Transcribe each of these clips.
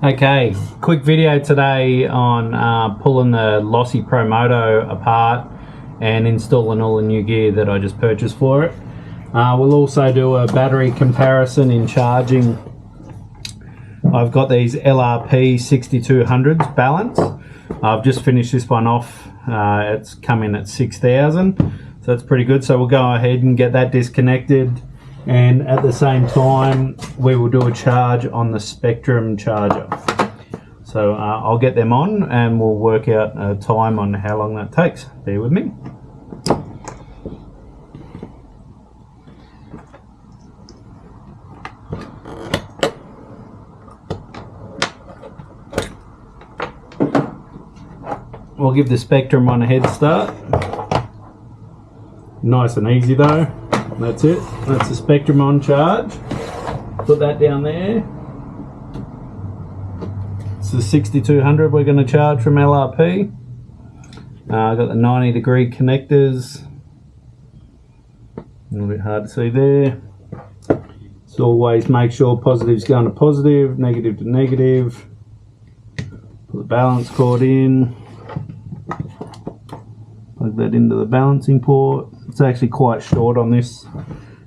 Okay, quick video today on pulling the Losi Pro Moto apart and installing all the new gear that I just purchased for it. We'll also do a battery comparison in charging. I've got these LRP 6200s balance. I've just finished this one off. It's come in at 6,000, so that's pretty good. So we'll go ahead and get that disconnected, and at the same time we will do a charge on the Spectrum charger. So I'll get them on and we'll work out a time on how long that takes. Bear with me. We'll give the Spectrum one a head start. Nice and easy though. That's it. That's the Spectrum on charge. Put that down there. It's the 6200 we're going to charge from LRP. I've got the 90-degree connectors. A little bit hard to see there. So always make sure positive's going to positive, negative to negative. Put the balance cord in. Plug that into the balancing port. It's actually quite short on this.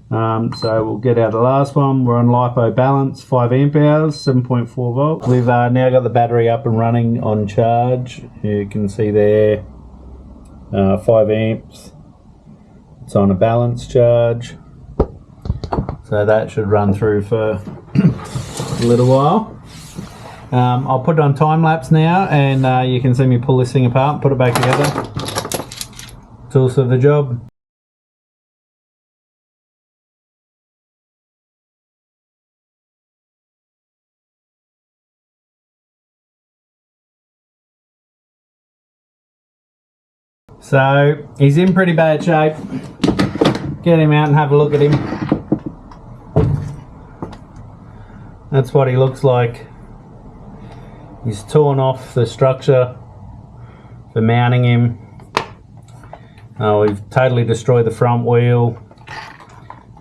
So we'll get out the last one. We're on LiPo balance, 5 amp hours, 7.4 volts. We've now got the battery up and running on charge. You can see there, 5 amps. It's on a balance charge. So that should run through for a little while. I'll put it on time lapse now, and you can see me pull this thing apart and put it back together. Tools for the job. So he's in pretty bad shape. Get him out and have a look at him. That's what he looks like. He's torn off the structure for mounting him. We've totally destroyed the front wheel.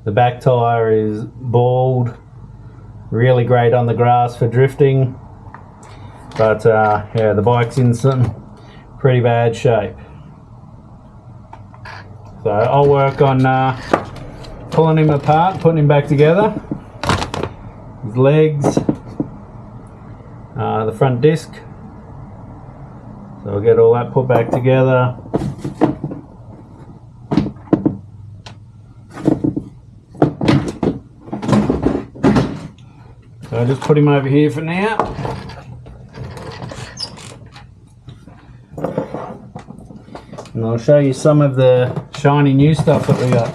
The back tyre is bald. Really great on the grass for drifting. But yeah, the bike's in some pretty bad shape. So I'll work on pulling him apart, putting him back together. His legs, the front disc. So I'll get all that put back together. So I'll just put him over here for now. And I'll show you some of the shiny new stuff that we got.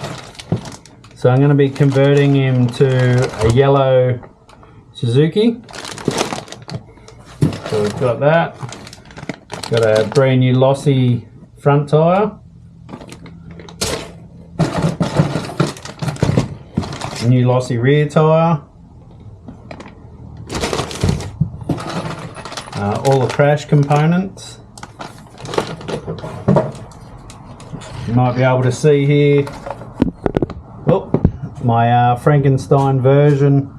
So I'm going to be converting him to a yellow Suzuki. So we've got that. Got a brand new Losi front tyre. New Losi rear tyre. All the crash components. You might be able to see here, oh, my Frankenstein version.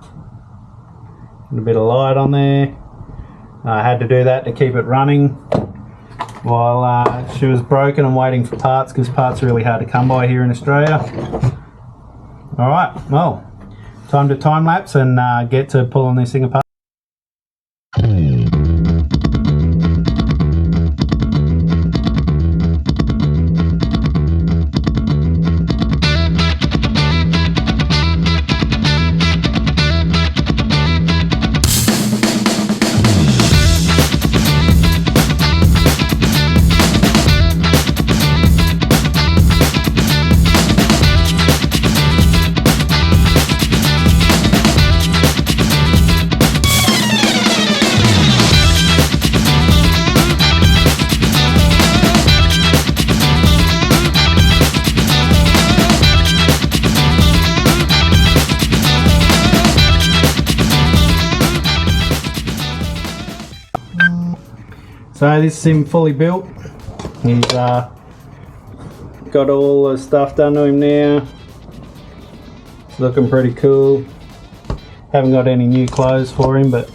A bit of light on there. I had to do that to keep it running while she was broken and waiting for parts, because parts are really hard to come by here in Australia. Alright, well, time to time lapse and get to pulling this thing apart. So this is him fully built. He's got all the stuff done to him now. It's looking pretty cool. Haven't got any new clothes for him, but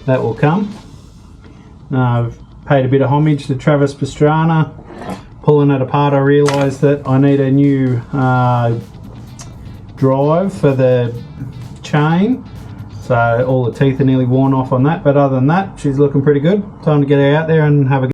that will come. I've paid a bit of homage to Travis Pastrana. Pulling it apart, I realised that I need a new drive for the chain, so all the teeth are nearly worn off on that, but other than that, she's looking pretty good. Time to get her out there and have a